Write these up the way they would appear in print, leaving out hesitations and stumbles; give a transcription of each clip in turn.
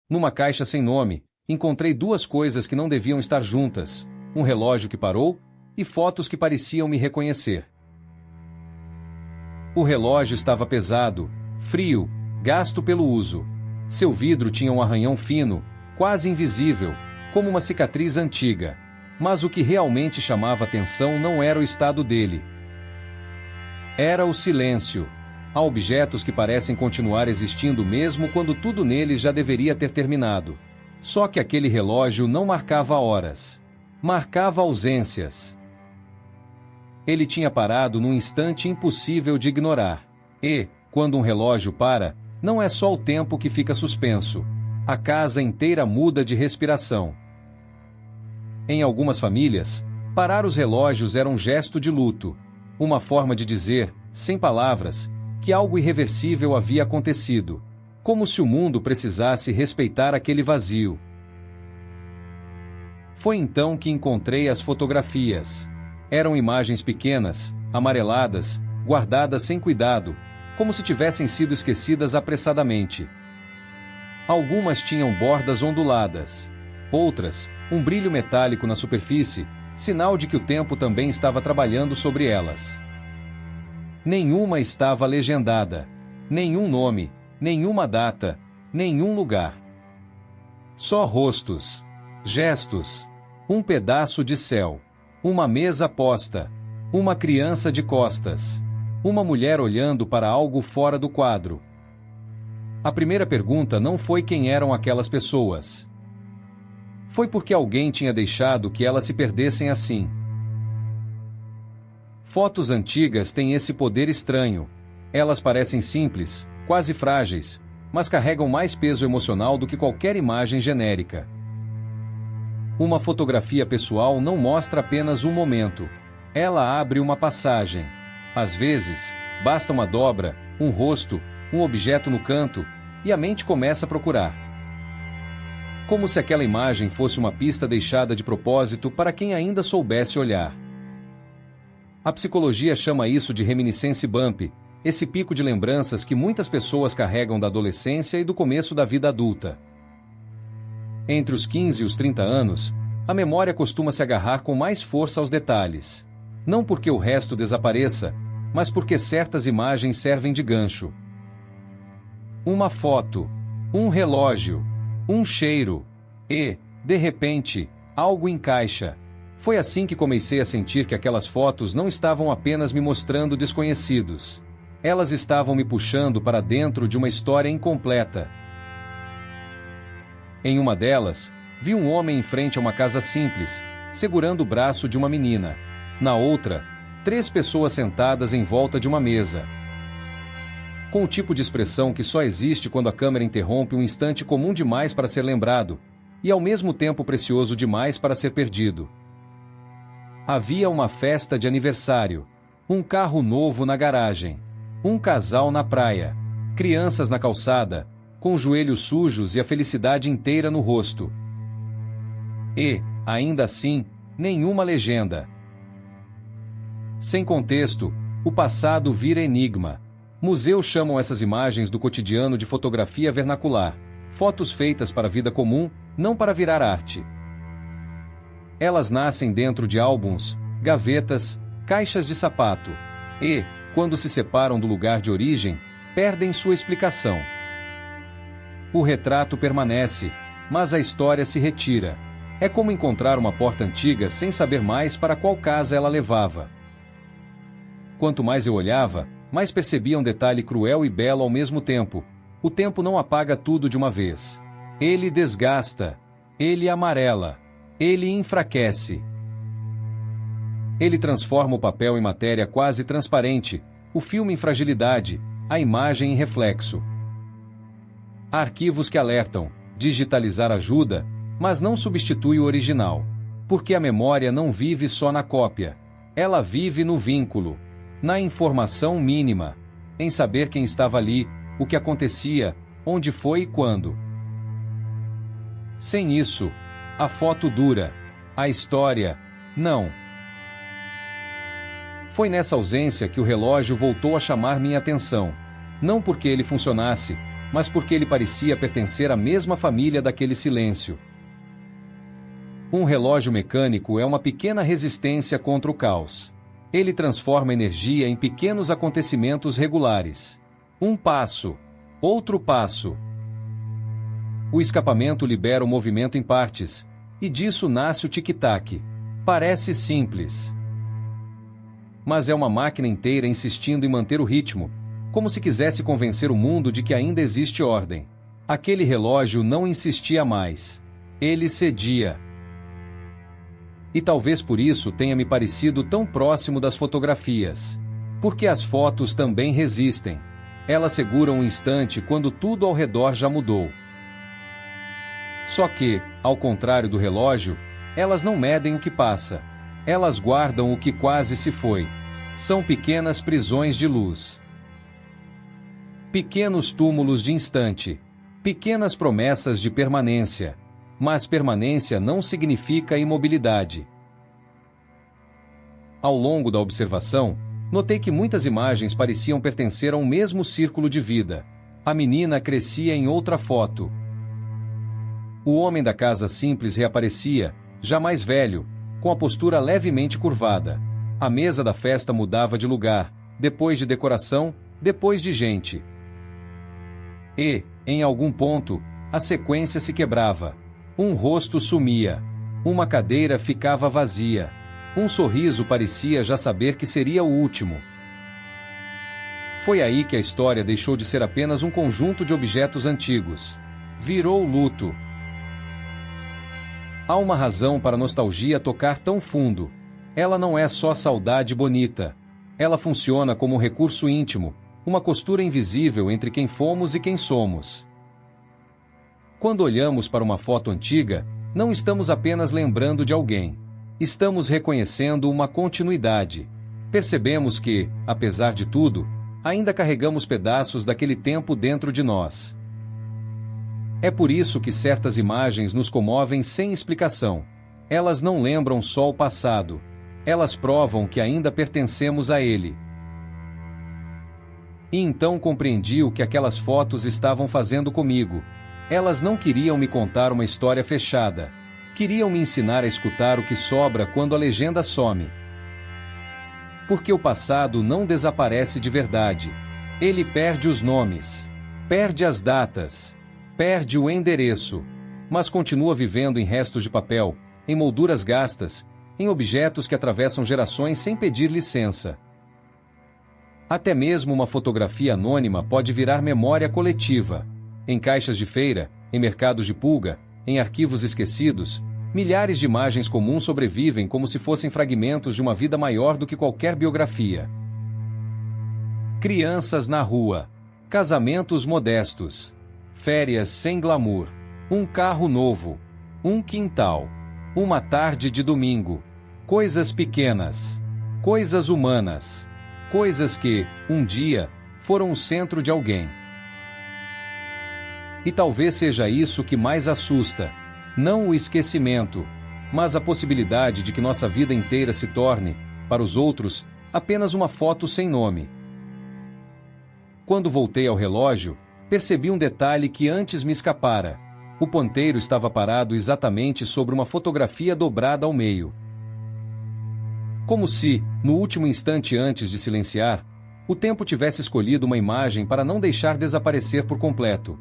Numa caixa sem nome, encontrei duas coisas que não deviam estar juntas: um relógio que parou e fotos que pareciam me reconhecer. O relógio estava pesado, frio, gasto pelo uso. Seu vidro tinha um arranhão fino, quase invisível, como uma cicatriz antiga. Mas o que realmente chamava atenção não era o estado dele. Era o silêncio. Há objetos que parecem continuar existindo mesmo quando tudo neles já deveria ter terminado. Só que aquele relógio não marcava horas. Marcava ausências. Ele tinha parado num instante impossível de ignorar. E, quando um relógio para, não é só o tempo que fica suspenso. A casa inteira muda de respiração. Em algumas famílias, parar os relógios era um gesto de luto. Uma forma de dizer, sem palavras, que algo irreversível havia acontecido. Como se o mundo precisasse respeitar aquele vazio. Foi então que encontrei as fotografias. Eram imagens pequenas, amareladas, guardadas sem cuidado, como se tivessem sido esquecidas apressadamente. Algumas tinham bordas onduladas. Outras, um brilho metálico na superfície, sinal de que o tempo também estava trabalhando sobre elas. Nenhuma estava legendada. Nenhum nome, nenhuma data, nenhum lugar. Só rostos, gestos, um pedaço de céu, uma mesa posta, uma criança de costas, uma mulher olhando para algo fora do quadro. A primeira pergunta não foi quem eram aquelas pessoas. Foi porque alguém tinha deixado que elas se perdessem assim. Fotos antigas têm esse poder estranho. Elas parecem simples, quase frágeis, mas carregam mais peso emocional do que qualquer imagem genérica. Uma fotografia pessoal não mostra apenas um momento. Ela abre uma passagem. Às vezes, basta uma dobra, um rosto, um objeto no canto, e a mente começa a procurar. Como se aquela imagem fosse uma pista deixada de propósito para quem ainda soubesse olhar. A psicologia chama isso de reminiscence bump, esse pico de lembranças que muitas pessoas carregam da adolescência e do começo da vida adulta. Entre os 15 e os 30 anos, a memória costuma se agarrar com mais força aos detalhes. Não porque o resto desapareça, mas porque certas imagens servem de gancho. Uma foto, um relógio, um cheiro, e, de repente, algo encaixa. Foi assim que comecei a sentir que aquelas fotos não estavam apenas me mostrando desconhecidos. Elas estavam me puxando para dentro de uma história incompleta. Em uma delas, vi um homem em frente a uma casa simples, segurando o braço de uma menina. Na outra, 3 pessoas sentadas em volta de uma mesa. Com o tipo de expressão que só existe quando a câmera interrompe um instante comum demais para ser lembrado, e ao mesmo tempo precioso demais para ser perdido. Havia uma festa de aniversário, um carro novo na garagem, um casal na praia, crianças na calçada, com joelhos sujos e a felicidade inteira no rosto. E, ainda assim, nenhuma legenda. Sem contexto, o passado vira enigma. Museus chamam essas imagens do cotidiano de fotografia vernacular, fotos feitas para a vida comum, não para virar arte. Elas nascem dentro de álbuns, gavetas, caixas de sapato, e, quando se separam do lugar de origem, perdem sua explicação. O retrato permanece, mas a história se retira. É como encontrar uma porta antiga sem saber mais para qual casa ela levava. Quanto mais eu olhava, mais percebia um detalhe cruel e belo ao mesmo tempo. O tempo não apaga tudo de uma vez. Ele desgasta. Ele amarela. Ele enfraquece. Ele transforma o papel em matéria quase transparente, o filme em fragilidade, a imagem em reflexo. Há arquivos que alertam, digitalizar ajuda, mas não substitui o original. Porque a memória não vive só na cópia. Ela vive no vínculo, na informação mínima, em saber quem estava ali, o que acontecia, onde foi e quando. Sem isso, a foto dura, a história, não. Foi nessa ausência que o relógio voltou a chamar minha atenção. Não porque ele funcionasse, mas porque ele parecia pertencer à mesma família daquele silêncio. Um relógio mecânico é uma pequena resistência contra o caos. Ele transforma energia em pequenos acontecimentos regulares. Um passo, outro passo. O escapamento libera o movimento em partes, e disso nasce o tic-tac. Parece simples, mas é uma máquina inteira insistindo em manter o ritmo, como se quisesse convencer o mundo de que ainda existe ordem. Aquele relógio não insistia mais. Ele cedia. E talvez por isso tenha me parecido tão próximo das fotografias. Porque as fotos também resistem. Elas seguram um instante quando tudo ao redor já mudou. Só que, ao contrário do relógio, elas não medem o que passa. Elas guardam o que quase se foi. São pequenas prisões de luz. Pequenos túmulos de instante. Pequenas promessas de permanência. Mas permanência não significa imobilidade. Ao longo da observação, notei que muitas imagens pareciam pertencer a um mesmo círculo de vida. A menina crescia em outra foto. O homem da casa simples reaparecia, já mais velho, com a postura levemente curvada. A mesa da festa mudava de lugar, depois de decoração, depois de gente. E, em algum ponto, a sequência se quebrava. Um rosto sumia. Uma cadeira ficava vazia. Um sorriso parecia já saber que seria o último. Foi aí que a história deixou de ser apenas um conjunto de objetos antigos. Virou luto. Há uma razão para a nostalgia tocar tão fundo. Ela não é só saudade bonita. Ela funciona como um recurso íntimo, uma costura invisível entre quem fomos e quem somos. Quando olhamos para uma foto antiga, não estamos apenas lembrando de alguém. Estamos reconhecendo uma continuidade. Percebemos que, apesar de tudo, ainda carregamos pedaços daquele tempo dentro de nós. É por isso que certas imagens nos comovem sem explicação. Elas não lembram só o passado. Elas provam que ainda pertencemos a ele. E então compreendi o que aquelas fotos estavam fazendo comigo. Elas não queriam me contar uma história fechada. Queriam me ensinar a escutar o que sobra quando a legenda some. Porque o passado não desaparece de verdade. Ele perde os nomes, perde as datas, perde o endereço, mas continua vivendo em restos de papel, em molduras gastas, em objetos que atravessam gerações sem pedir licença. Até mesmo uma fotografia anônima pode virar memória coletiva. Em caixas de feira, em mercados de pulga, em arquivos esquecidos, milhares de imagens comuns sobrevivem como se fossem fragmentos de uma vida maior do que qualquer biografia. Crianças na rua, casamentos modestos, férias sem glamour, um carro novo, um quintal, uma tarde de domingo, coisas pequenas, coisas humanas, coisas que, um dia, foram o centro de alguém. E talvez seja isso que mais assusta, não o esquecimento, mas a possibilidade de que nossa vida inteira se torne, para os outros, apenas uma foto sem nome. Quando voltei ao relógio, percebi um detalhe que antes me escapara. O ponteiro estava parado exatamente sobre uma fotografia dobrada ao meio. Como se, no último instante antes de silenciar, o tempo tivesse escolhido uma imagem para não deixar desaparecer por completo.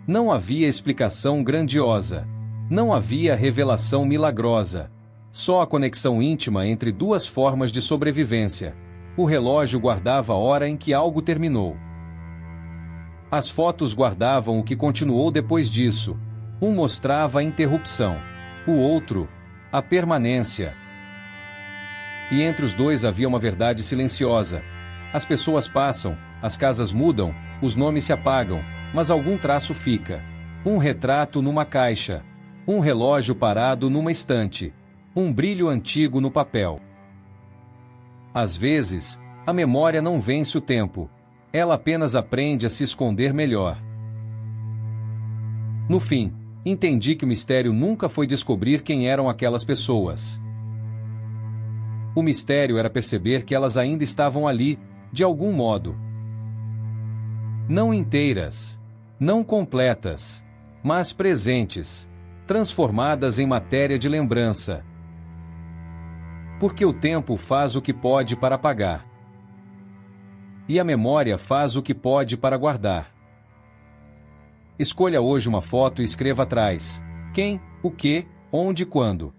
Não havia explicação grandiosa. Não havia revelação milagrosa. Só a conexão íntima entre duas formas de sobrevivência. O relógio guardava a hora em que algo terminou. As fotos guardavam o que continuou depois disso. Um mostrava a interrupção. O outro, a permanência. E entre os dois havia uma verdade silenciosa. As pessoas passam, as casas mudam, os nomes se apagam, mas algum traço fica. Um retrato numa caixa. Um relógio parado numa estante. Um brilho antigo no papel. Às vezes, a memória não vence o tempo. Ela apenas aprende a se esconder melhor. No fim, entendi que o mistério nunca foi descobrir quem eram aquelas pessoas. O mistério era perceber que elas ainda estavam ali, de algum modo. não inteiras, não completas, mas presentes, transformadas em matéria de lembrança. Porque o tempo faz o que pode para apagar, e a memória faz o que pode para guardar. Escolha hoje uma foto e escreva atrás: quem, o que, onde e quando.